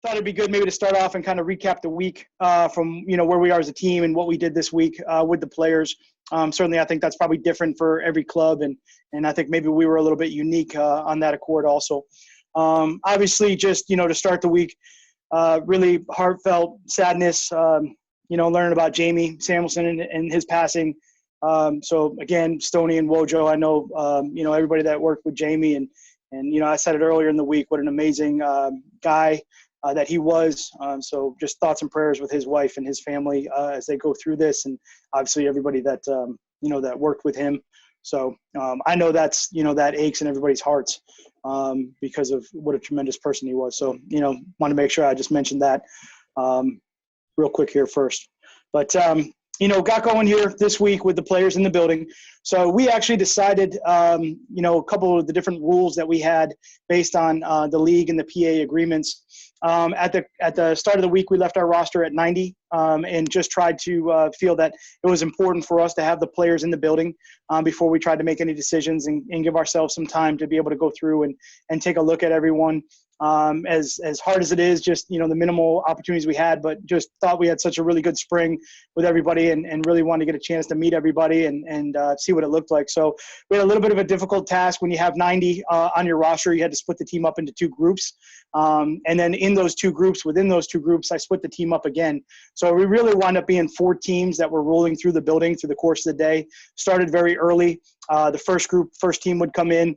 thought it'd be good maybe to start off and kind of recap the week from, where we are as a team and what we did this week with the players. Certainly, I think that's probably different for every club, and I think maybe we were a little bit unique on that accord also. Obviously, just, to start the week, really heartfelt sadness, learning about Jamie Samuelson and his passing. So, again, Stoney and Wojo, I know, everybody that worked with Jamie, and I said it earlier in the week, what an amazing guy that he was. So just thoughts and prayers with his wife and his family as they go through this, and obviously everybody that, that worked with him. So I know that's, that aches in everybody's hearts because of what a tremendous person he was. So, want to make sure I just mentioned that real quick here first. But, got going here this week with the players in the building. So we actually decided, a couple of the different rules that we had based on the league and the PA agreements. At the start of the week, we left our roster at 90 and just tried to feel that it was important for us to have the players in the building before we tried to make any decisions and give ourselves some time to be able to go through and take a look at everyone. As hard as it is, just, the minimal opportunities we had, but just thought we had such a really good spring with everybody and really wanted to get a chance to meet everybody and see what it looked like. So we had a little bit of a difficult task when you have 90 on your roster. You had to split the team up into two groups. And then within those two groups, I split the team up again. So we really wound up being 4 teams that were rolling through the building through the course of the day. Started very early. The first team would come in.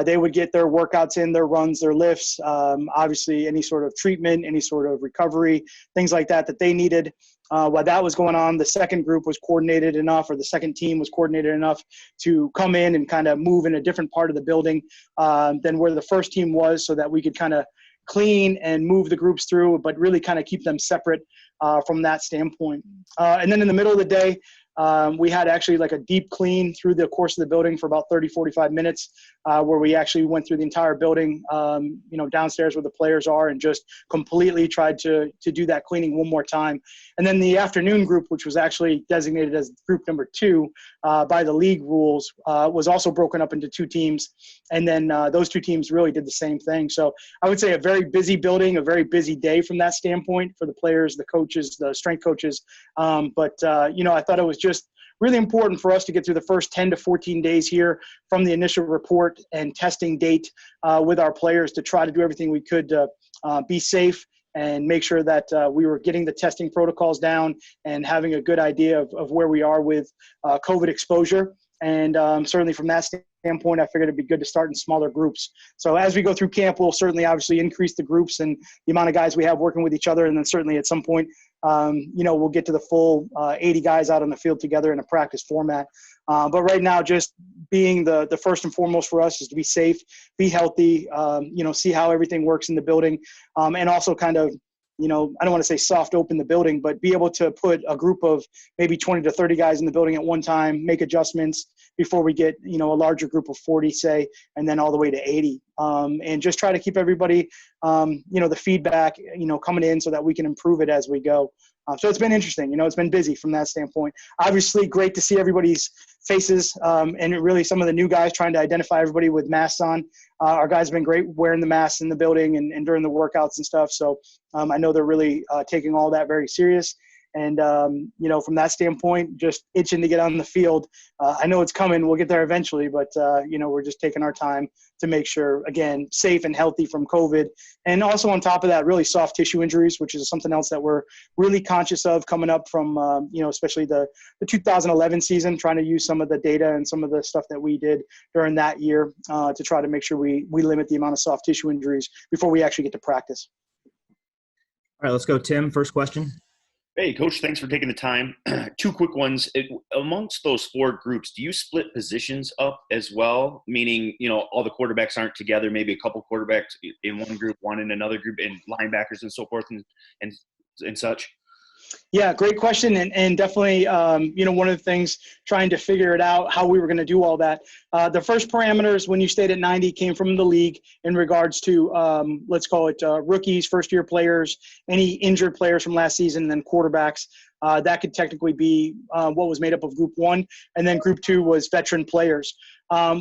They would get their workouts in, their runs, their lifts, obviously any sort of treatment, any sort of recovery, things like that they needed. While that was going on, the second group was coordinated enough, or the second team was coordinated enough to come in and kind of move in a different part of the building than where the first team was, so that we could kind of clean and move the groups through, but really kind of keep them separate from that standpoint. And then in the middle of the day, we had actually like a deep clean through the course of the building for about 30, 45 minutes where we actually went through the entire building, downstairs where the players are, and just completely tried to do that cleaning one more time. And then the afternoon group, which was actually designated as group number 2 by the league rules, was also broken up into 2 teams. And then those 2 teams really did the same thing. So I would say a very busy building, a very busy day from that standpoint for the players, the coaches, the strength coaches. But I thought it was just really important for us to get through the first 10 to 14 days here from the initial report and testing date with our players to try to do everything we could to be safe and make sure that we were getting the testing protocols down and having a good idea of where we are with COVID exposure. And certainly from that standpoint, I figured it'd be good to start in smaller groups. So as we go through camp, we'll certainly obviously increase the groups and the amount of guys we have working with each other. And then certainly at some point, we'll get to the full 80 guys out on the field together in a practice format. But right now, just being the first and foremost for us is to be safe, be healthy, see how everything works in the building, and also kind of, I don't want to say soft open the building, but be able to put a group of maybe 20 to 30 guys in the building at one time, make adjustments before we get, a larger group of 40, say, and then all the way to 80. And just try to keep everybody, the feedback, coming in so that we can improve it as we go. So it's been interesting. It's been busy from that standpoint. Obviously, great to see everybody's faces and really some of the new guys trying to identify everybody with masks on. Our guys have been great wearing the masks in the building and during the workouts and stuff. So I know they're really taking all that very serious. And, from that standpoint, just itching to get on the field. I know it's coming. We'll get there eventually, but, we're just taking our time to make sure, again, safe and healthy from COVID. And also on top of that, really soft tissue injuries, which is something else that we're really conscious of coming up from, especially the 2011 season, trying to use some of the data and some of the stuff that we did during that year to try to make sure we limit the amount of soft tissue injuries before we actually get to practice. All right, let's go, Tim. First question. Hey, Coach, thanks for taking the time. 2 quick ones. Amongst those 4 groups, do you split positions up as well? Meaning, all the quarterbacks aren't together, maybe a couple quarterbacks in one group, one in another group, and linebackers and so forth and such? Yeah, great question. And definitely, one of the things trying to figure it out, how we were going to do all that. The first parameters when you stayed at 90 came from the league in regards to, let's call it rookies, first-year players, any injured players from last season, and then quarterbacks. That could technically be what was made up of Group 1. And then Group 2 was veteran players.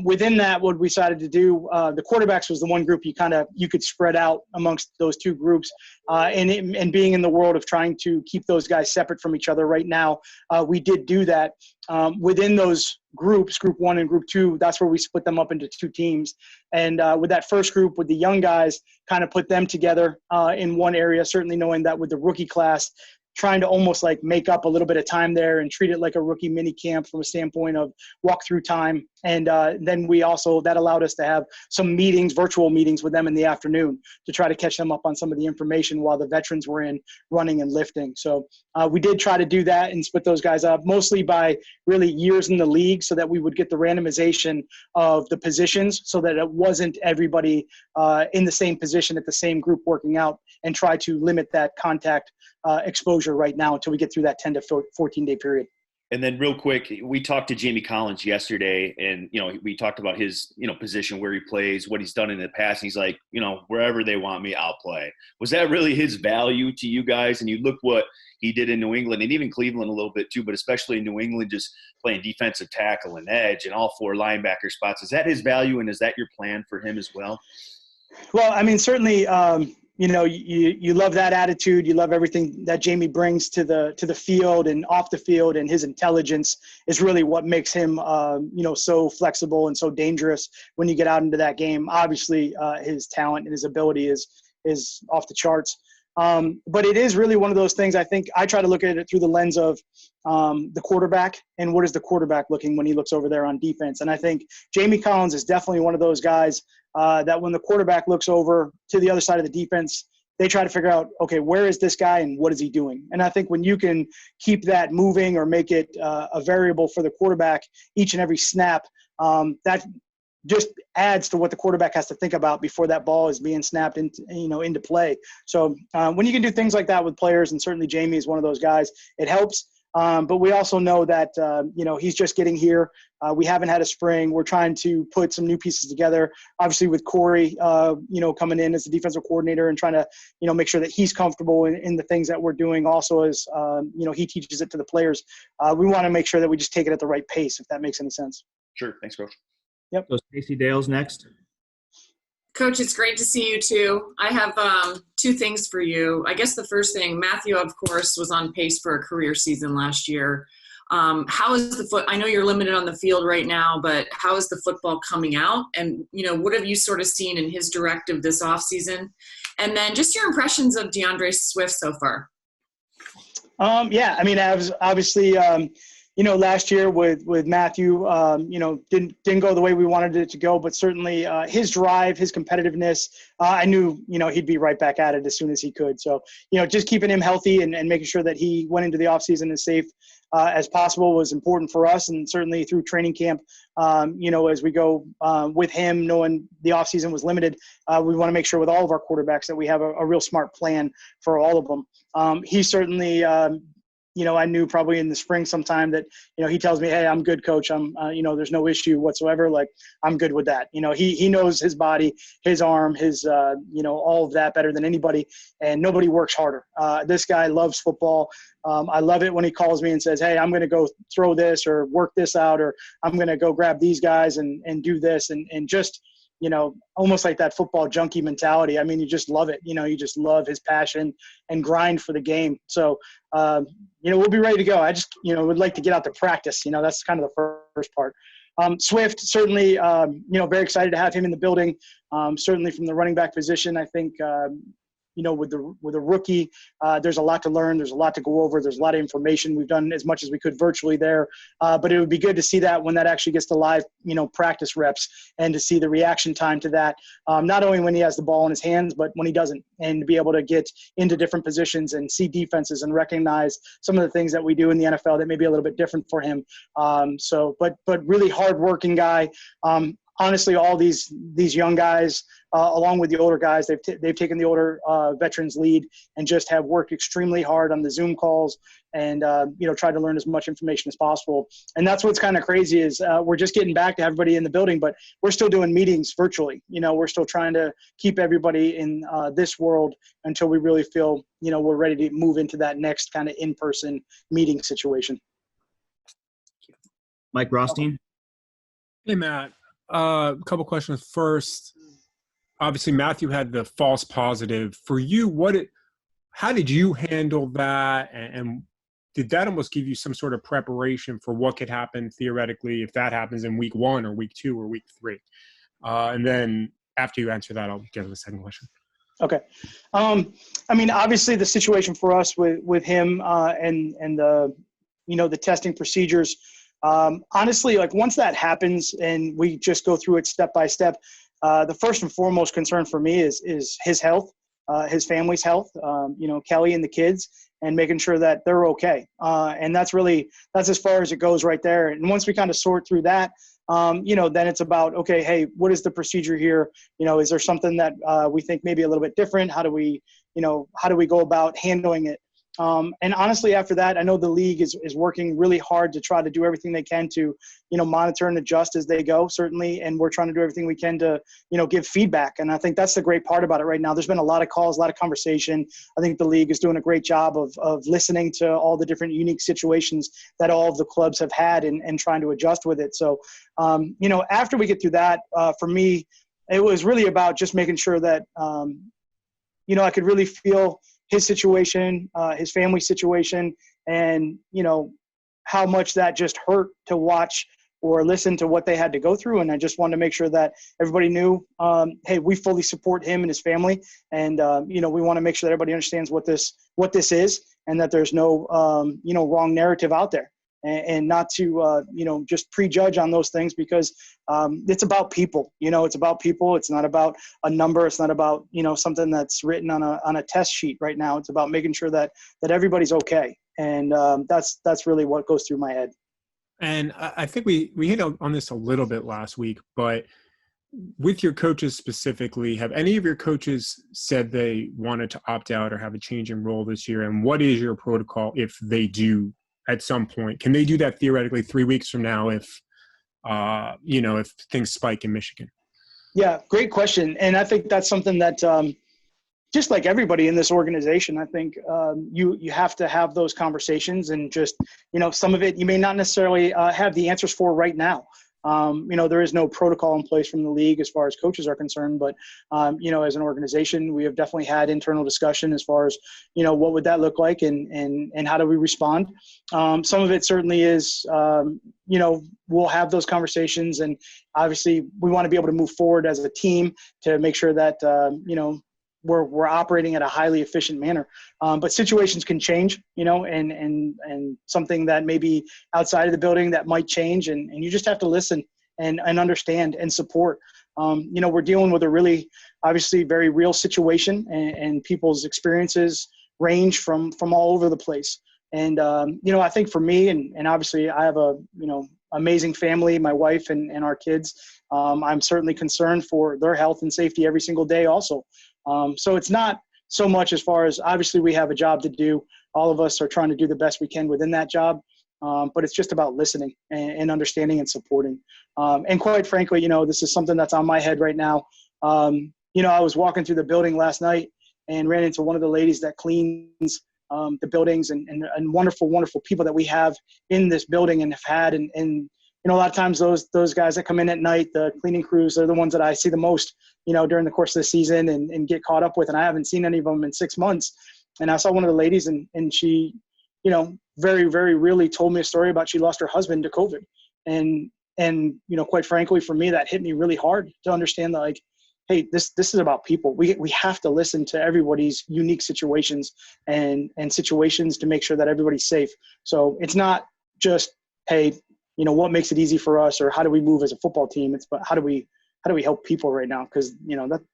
Within that, what we decided to do, the quarterbacks was the one group you could spread out amongst those two groups, and being in the world of trying to keep those guys separate from each other right now, we did do that. Within those groups, group 1 and group 2, that's where we split them up into 2 teams. And with that first group, with the young guys, kind of put them together in one area, certainly knowing that with the rookie class, trying to almost like make up a little bit of time there and treat it like a rookie mini camp from a standpoint of walk through time. And then that allowed us to have some meetings, virtual meetings with them in the afternoon to try to catch them up on some of the information while the veterans were in running and lifting. So we did try to do that and split those guys up mostly by really years in the league so that we would get the randomization of the positions so that it wasn't everybody in the same position at the same group working out, and try to limit that contact exposure right now until we get through that 10 to 14-day period. And then real quick, we talked to Jamie Collins yesterday, and, we talked about his, position, where he plays, what he's done in the past. And he's like, wherever they want me, I'll play. Was that really his value to you guys? And you look what he did in New England and even Cleveland a little bit too, but especially in New England, just playing defensive tackle and edge and all 4 linebacker spots. Is that his value, and is that your plan for him as well? Well, I mean, certainly, you love that attitude. You love everything that Jamie brings to the field and off the field, and his intelligence is really what makes him, so flexible and so dangerous when you get out into that game. Obviously, his talent and his ability is off the charts. But it is really one of those things. I think I try to look at it through the lens of the quarterback and what is the quarterback looking when he looks over there on defense. And I think Jamie Collins is definitely one of those guys that when the quarterback looks over to the other side of the defense, they try to figure out, okay, where is this guy and what is he doing? And I think when you can keep that moving or make it a variable for the quarterback each and every snap, that just adds to what the quarterback has to think about before that ball is being snapped into play. So when you can do things like that with players, and certainly Jamie is one of those guys, it helps. But we also know that, he's just getting here. We haven't had a spring. We're trying to put some new pieces together, obviously with Corey, coming in as the defensive coordinator and trying to, make sure that he's comfortable in the things that we're doing. Also, as, he teaches it to the players. We want to make sure that we just take it at the right pace, if that makes any sense. Sure. Thanks, Coach. Yep. So Stacey Dale's next. Coach, it's great to see you too. I have 2 things for you. I guess the first thing, Matthew, of course, was on pace for a career season last year. How is I know you're limited on the field right now, but how is the football coming out? And, what have you sort of seen in his directive this offseason? And then just your impressions of DeAndre Swift so far. Yeah, I mean, obviously, last year with Matthew, didn't go the way we wanted it to go, but certainly his drive, his competitiveness, I knew, he'd be right back at it as soon as he could. So, just keeping him healthy and making sure that he went into the offseason as safe as possible was important for us. And certainly through training camp, as we go with him, knowing the offseason was limited, we want to make sure with all of our quarterbacks that we have a real smart plan for all of them. He certainly I knew probably in the spring sometime that, he tells me, hey, I'm good, coach. There's no issue whatsoever. Like, I'm good with that. He knows his body, his arm, his, all of that better than anybody, and nobody works harder. This guy loves football. I love it when he calls me and says, hey, I'm going to go throw this or work this out, or I'm going to go grab these guys and do this. And just, almost like that football junkie mentality. I mean, you just love it. You just love his passion and grind for the game. So, we'll be ready to go. I just, would like to get out to practice. That's kind of the first part. Swift, certainly, very excited to have him in the building. Certainly from the running back position, I think, with a rookie, there's a lot to learn. There's a lot to go over. There's a lot of information. We've done as much as we could virtually there, but it would be good to see that when that actually gets to live, practice reps, and to see the reaction time to that, not only when he has the ball in his hands, but when he doesn't, and to be able to get into different positions and see defenses and recognize some of the things that we do in the NFL that may be a little bit different for him. But really hardworking guy. Honestly, all these young guys, along with the older guys, they've taken the older veterans lead and just have worked extremely hard on the Zoom calls and tried to learn as much information as possible. And that's what's kind of crazy is we're just getting back to everybody in the building, but we're still doing meetings virtually. We're still trying to keep everybody in this world until we really feel we're ready to move into that next kind of in-person meeting situation. Mike Rothstein. Hey, Matt. A couple questions. First, obviously Matthew had the false positive. For you, how did you handle that? And did that almost give you some sort of preparation for what could happen theoretically if that happens in week 1 or week 2 or week 3? And then after you answer that, I'll get to the second question. Okay. I mean, obviously the situation for us with him and the, the testing procedures, honestly, like once that happens and we just go through it step by step, the first and foremost concern for me is his health, his family's health, Kelly and the kids, and making sure that they're okay. And that's as far as it goes right there. And once we kind of sort through that, then it's about, okay, hey, what is the procedure here? Is there something that we think maybe a little bit different? How do we go about handling it? And honestly, after that, I know the league is working really hard to try to do everything they can to, monitor and adjust as they go, certainly. And we're trying to do everything we can to, give feedback. And I think that's the great part about it right now. There's been a lot of calls, a lot of conversation. I think the league is doing a great job of listening to all the different unique situations that all of the clubs have had and trying to adjust with it. So, after we get through that, for me, it was really about just making sure that, I could really feel his situation, his family situation, and, how much that just hurt to watch or listen to what they had to go through. And I just wanted to make sure that everybody knew, hey, we fully support him and his family. And, we want to make sure that everybody understands what this is and that there's no, wrong narrative out there. And not to, just prejudge on those things because it's about people. It's about people. It's not about a number. It's not about, something that's written on a test sheet right now. It's about making sure that everybody's okay. And that's really what goes through my head. And I think we hit on this a little bit last week, but with your coaches specifically, have any of your coaches said they wanted to opt out or have a change in role this year? And what is your protocol if they do at some point? Can they do that theoretically 3 weeks from now if things spike in Michigan? Yeah, great question. And I think that's something that just like everybody in this organization, I think you have to have those conversations and just, some of it you may not necessarily have the answers for right now. There is no protocol in place from the league as far as coaches are concerned, but, as an organization, we have definitely had internal discussion as far as, what would that look like and how do we respond? Some of it certainly is, we'll have those conversations, and obviously we want to be able to move forward as a team to make sure that, we're operating at a highly efficient manner. But situations can change, and something that may be outside of the building that might change. And you just have to listen and understand and support. We're dealing with a really, obviously, very real situation, and people's experiences range from all over the place. And, I think for me, and obviously I have a, amazing family, my wife and our kids. I'm certainly concerned for their health and safety every single day also. So it's not so much as far as, obviously we have a job to do. All of us are trying to do the best we can within that job. But it's just about listening and understanding and supporting. And quite frankly, this is something that's on my head right now. I was walking through the building last night and ran into one of the ladies that cleans the buildings and wonderful, wonderful people that we have in this building and have had. And a lot of times those guys that come in at night, the cleaning crews, are the ones that I see the most, during the course of the season and get caught up with. And I haven't seen any of them in 6 months. And I saw one of the ladies and she, very, very really told me a story about she lost her husband to COVID. And quite frankly, for me, that hit me really hard to understand that, like, hey, this is about people. We have to listen to everybody's unique situations and situations to make sure that everybody's safe. So it's not just, hey, what makes it easy for us, or how do we move as a football team? It's about how do we help people right now? Because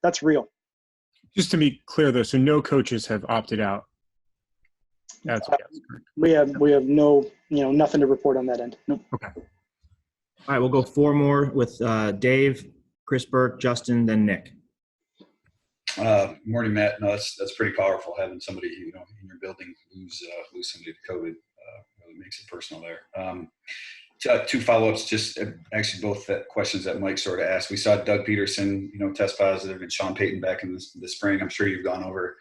that's real. Just to be clear, though, so no coaches have opted out. That's we have no nothing to report on that end. Nope. Okay. All right, we'll go 4 more with Dave, Chris Burke, Justin, then Nick. Morning, Matt. No, that's pretty powerful having somebody in your building lose somebody to COVID. Really makes it personal there. 2 follow-ups, just actually both questions that Mike sort of asked. We saw Doug Peterson, test positive, and Sean Payton back in the spring. I'm sure you've gone over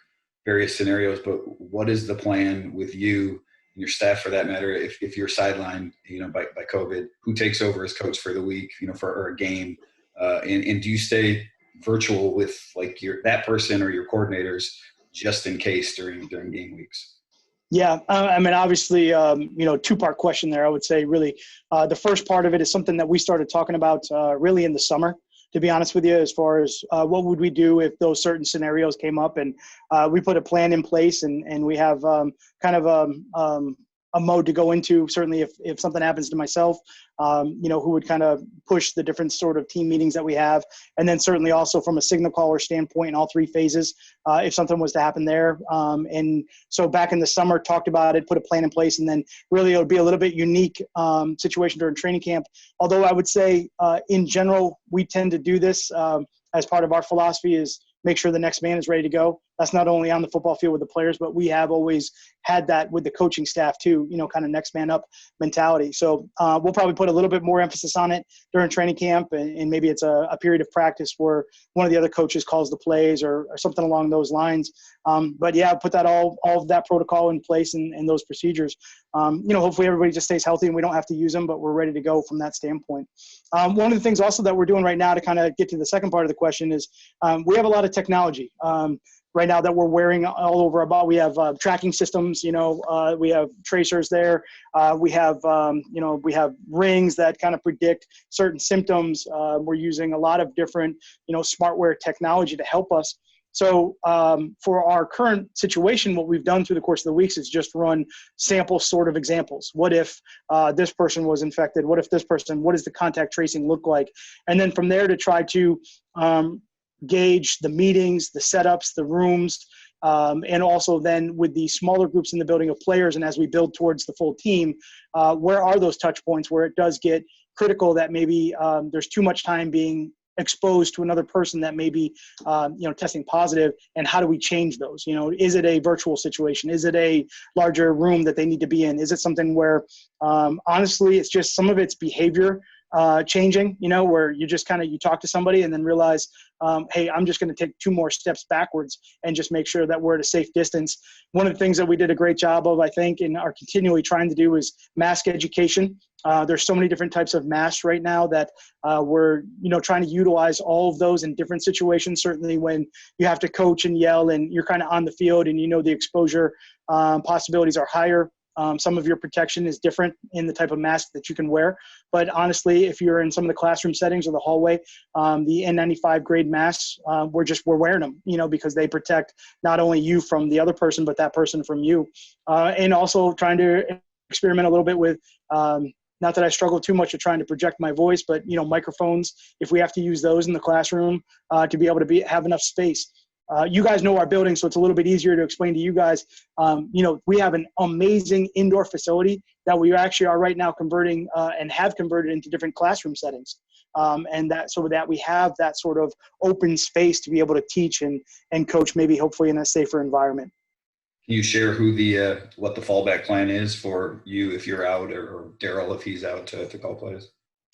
various scenarios, but what is the plan with you and your staff, for that matter, if you're sidelined, by COVID? Who takes over as coach for the week, for a game? And do you stay virtual with like that person or your coordinators just in case during game weeks? Yeah, I mean, obviously, two-part question there. I would say really the first part of it is something that we started talking about really in the summer, to be honest with you, as far as what would we do if those certain scenarios came up. And we put a plan in place, and we have kind of a mode to go into, certainly if something happens to myself, who would kind of push the different sort of team meetings that we have. And then certainly also from a signal caller standpoint in all three phases, if something was to happen there. And so back in the summer, talked about it, put a plan in place, and then really it would be a little bit unique situation during training camp. Although I would say in general, we tend to do this as part of our philosophy is make sure the next man is ready to go. That's not only on the football field with the players, but we have always had that with the coaching staff too, kind of next man up mentality. So we'll probably put a little bit more emphasis on it during training camp, and maybe it's a period of practice where one of the other coaches calls the plays or something along those lines. But yeah, put that all of that protocol in place and those procedures. Hopefully everybody just stays healthy and we don't have to use them, but we're ready to go from that standpoint. One of the things also that we're doing right now to kind of get to the second part of the question is we have a lot of technology right now that we're wearing all over our body. We have tracking systems, we have tracers there. We have rings that kind of predict certain symptoms. We're using a lot of different, smartware technology to help us. So for our current situation, what we've done through the course of the weeks is just run sample sort of examples. What if this person was infected? What if this person, what does the contact tracing look like? And then from there to try to gauge the meetings, the setups, the rooms, and also then with the smaller groups in the building of players, and as we build towards the full team, where are those touch points where it does get critical that maybe there's too much time being exposed to another person that may be, testing positive, and how do we change those? Is it a virtual situation? Is it a larger room that they need to be in? Is it something where, honestly, it's just some of it's behavior changing, where you just you talk to somebody and then realize, hey, I'm just going to take 2 more steps backwards and just make sure that we're at a safe distance. One of the things that we did a great job of, I think, and are continually trying to do is mask education. There's so many different types of masks right now that we're, trying to utilize all of those in different situations. Certainly when you have to coach and yell and you're kind of on the field and the exposure possibilities are higher. Some of your protection is different in the type of mask that you can wear. But honestly, if you're in some of the classroom settings or the hallway, the N95 grade masks, we're wearing them, because they protect not only you from the other person, but that person from you. And also trying to experiment a little bit with, not that I struggle too much with trying to project my voice, but, microphones, if we have to use those in the classroom to be able to have enough space. You guys know our building, so it's a little bit easier to explain to you guys. We have an amazing indoor facility that we actually are right now converting and have converted into different classroom settings. And that so that we have that sort of open space to be able to teach and coach, maybe hopefully in a safer environment. Can you share who what the fallback plan is for you if you're out, or Daryl if he's out to call plays?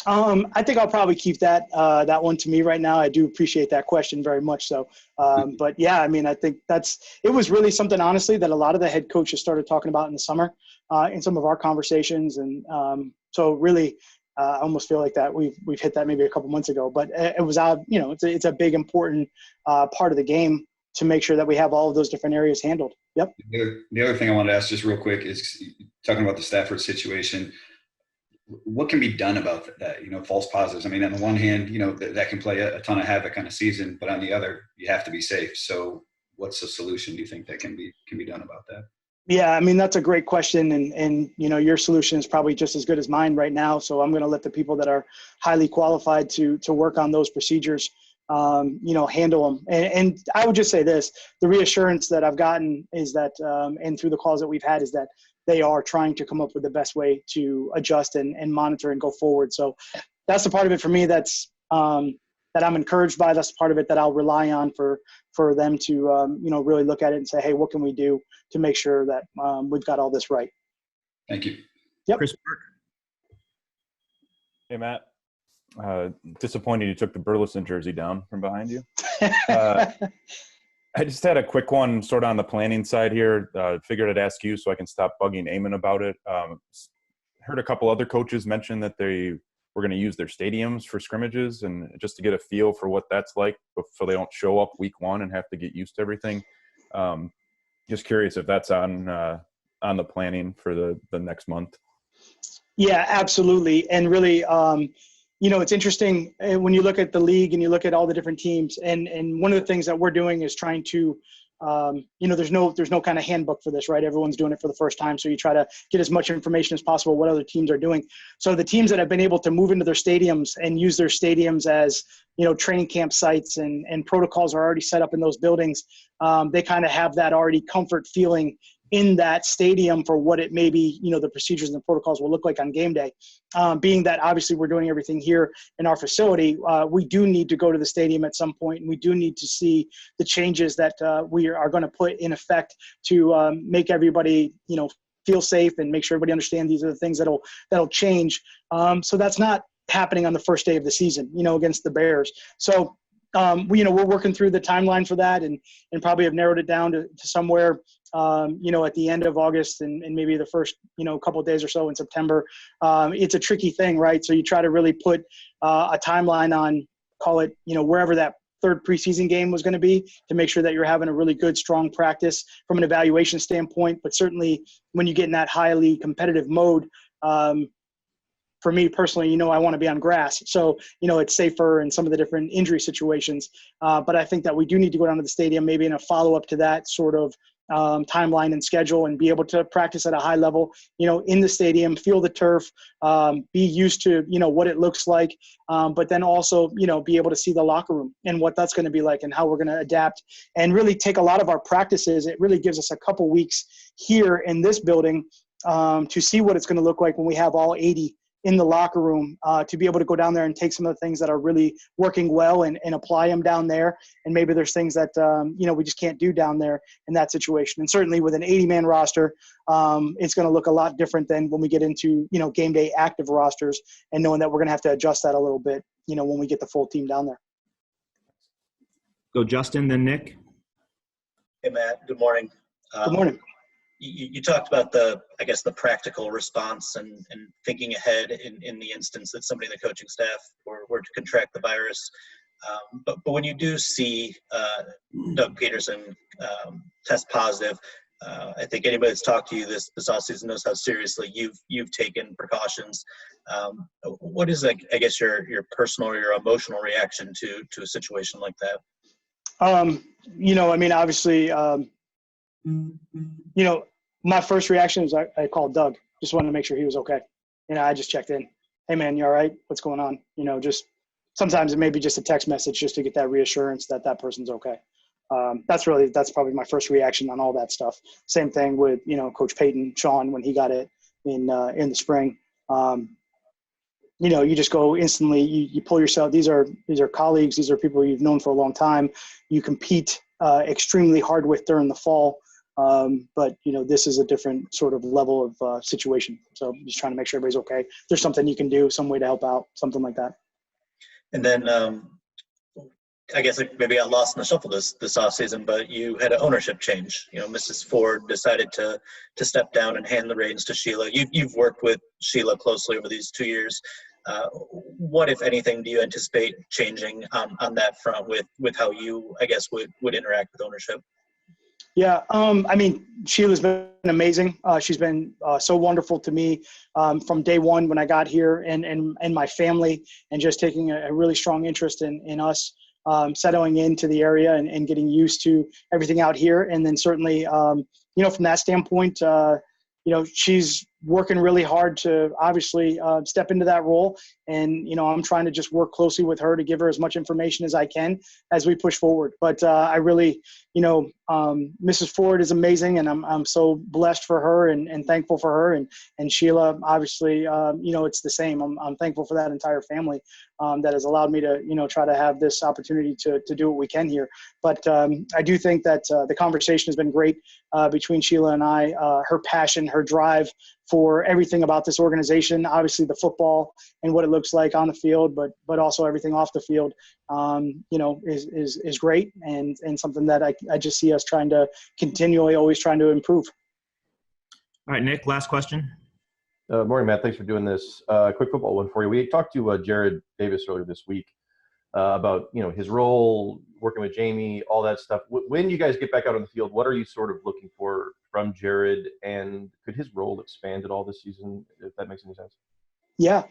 I think I'll probably keep that one to me right now. I do appreciate that question very much so. But yeah, I mean, I think it was really something, honestly, that a lot of the head coaches started talking about in the summer in some of our conversations. And so really, I almost feel like that we've hit that maybe a couple months ago, but it was it's a big, important part of the game to make sure that we have all of those different areas handled. Yep. The other thing I wanted to ask just real quick is talking about the Stafford situation. What can be done about that? False positives. I mean, on the one hand, that can play a ton of havoc on a season, but on the other, you have to be safe. So what's the solution? Do you think that can be done about that? Yeah, I mean, that's a great question. And your solution is probably just as good as mine right now. So I'm going to let the people that are highly qualified to work on those procedures, handle them. And I would just say this, the reassurance that I've gotten is that, and through the calls that we've had, is that they are trying to come up with the best way to adjust and monitor and go forward. So that's the part of it for me that's that I'm encouraged by. That's the part of it that I'll rely on for them to, really look at it and say, hey, what can we do to make sure that we've got all this right? Thank you. Yep. Chris. Hey, Matt. Disappointed you took the Burleson jersey down from behind you. I just had a quick one sort of on the planning side here. Figured I'd ask you so I can stop bugging Eamon about it. Heard a couple other coaches mention that they we're going to use their stadiums for scrimmages, and just to get a feel for what that's like, so they don't show up week one and have to get used to everything. Just curious if that's on the planning for the next month. Yeah, absolutely. And really, it's interesting when you look at the league and you look at all the different teams. And one of the things that we're doing is trying to, there's no kind of handbook for this, right? Everyone's doing it for the first time. So you try to get as much information as possible what other teams are doing. So the teams that have been able to move into their stadiums and use their stadiums as, training camp sites and protocols are already set up in those buildings. They kind of have that already comfort feeling in that stadium for what it may be, the procedures and the protocols will look like on game day. Being that obviously we're doing everything here in our facility, we do need to go to the stadium at some point, and we do need to see the changes that we are going to put in effect to make everybody, feel safe and make sure everybody understands these are the things that'll change. So that's not happening on the first day of the season, against the Bears. So we're working through the timeline for that and probably have narrowed it down to somewhere, at the end of August and maybe the first, couple of days or so in September. It's a tricky thing, right? So you try to really put a timeline on, call it, wherever that third preseason game was going to be, to make sure that you're having a really good, strong practice from an evaluation standpoint. But certainly when you get in that highly competitive mode, for me personally, I want to be on grass. So, it's safer in some of the different injury situations. But I think that we do need to go down to the stadium, maybe in a follow-up to that sort of timeline and schedule, and be able to practice at a high level, in the stadium, feel the turf, be used to, what it looks like, but then also, be able to see the locker room and what that's going to be like and how we're going to adapt and really take a lot of our practices. It really gives us a couple weeks here in this building to see what it's going to look like when we have all 80 in the locker room, to be able to go down there and take some of the things that are really working well and apply them down there. And maybe there's things that, we just can't do down there in that situation. And certainly with an 80-man roster, it's going to look a lot different than when we get into, game day active rosters, and knowing that we're going to have to adjust that a little bit, when we get the full team down there. Go Justin, then Nick. Hey, Matt. Good morning. Good morning. You talked about the practical response and thinking ahead in the instance that somebody in the coaching staff were to contract the virus. But when you do see Doug Peterson test positive, I think anybody that's talked to you this offseason knows how seriously you've taken precautions. What is, your personal or your emotional reaction to a situation like that? Obviously, my first reaction is I called Doug. Just wanted to make sure he was okay. I just checked in. Hey, man, you all right? What's going on? Just sometimes it may be just a text message just to get that reassurance that that person's okay. That's probably my first reaction on all that stuff. Same thing with, Coach Peyton, Sean, when he got it in the spring. You just go instantly, you pull yourself. These are colleagues. These are people you've known for a long time. You compete extremely hard with during the fall. But this is a different sort of level of situation. So just trying to make sure everybody's okay. If there's something you can do, some way to help out, something like that. And then maybe got lost in the shuffle this offseason, but you had an ownership change. Mrs. Ford decided to step down and hand the reins to Sheila. You've worked with Sheila closely over these 2 years. What, if anything, do you anticipate changing on that front with how you, would interact with ownership? Yeah, Sheila's been amazing. She's been so wonderful to me from day one when I got here, and my family, and just taking a really strong interest in us settling into the area and getting used to everything out here. And then certainly, from that standpoint, she's working really hard to obviously step into that role. And, I'm trying to just work closely with her to give her as much information as I can as we push forward. But I really, Mrs. Ford is amazing, and I'm so blessed for her and thankful for her. And Sheila, obviously, it's the same. I'm thankful for that entire family that has allowed me to, try to have this opportunity to do what we can here. But I do think that the conversation has been great between Sheila and I. Her passion, her drive for everything about this organization, obviously the football and what it looks like on the field, but also everything off the field, is great and something that I just see us always trying to improve. All right, Nick, last question. Morning, Matt. Thanks for doing this. Quick football one for you. We talked to Jared Davis earlier this week about his role working with Jamie, all that stuff. When you guys get back out on the field, what are you sort of looking for from Jared, and could his role expand at all this season, if that makes any sense? Yeah,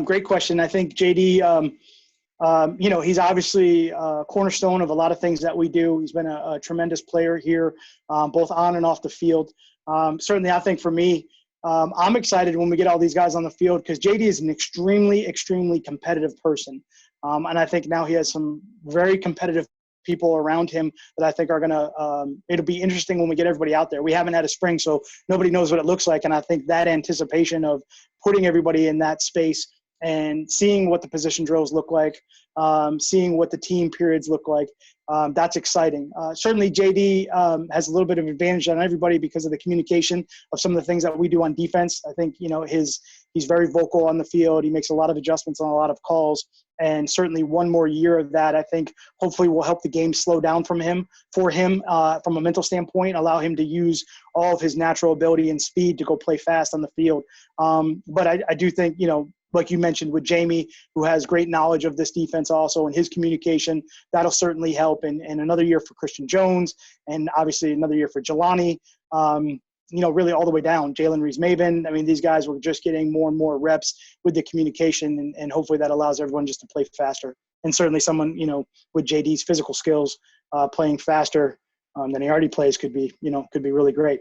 great question. I think JD, he's obviously a cornerstone of a lot of things that we do. He's been a tremendous player here, both on and off the field. Certainly, I think for me, I'm excited when we get all these guys on the field because JD is an extremely, extremely competitive person. And I think now he has some very competitive people around him that I think are going to it'll be interesting when we get everybody out there. We haven't had a spring, so nobody knows what it looks like. And I think that anticipation of putting everybody in that space and seeing what the position drills look like, seeing what the team periods look like, that's exciting. Certainly JD has a little bit of advantage on everybody because of the communication of some of the things that we do on defense. I think, he's very vocal on the field. He makes a lot of adjustments on a lot of calls. And certainly one more year of that, I think, hopefully will help the game slow down for him from a mental standpoint, allow him to use all of his natural ability and speed to go play fast on the field. But I do think, like you mentioned with Jamie, who has great knowledge of this defense also, and his communication, that'll certainly help. And another year for Christian Jones, and obviously another year for Jelani, really all the way down. Jalen Reeves-Maven. I mean, these guys were just getting more and more reps with the communication, and hopefully that allows everyone just to play faster. And certainly someone, with JD's physical skills, playing faster than he already plays could be really great.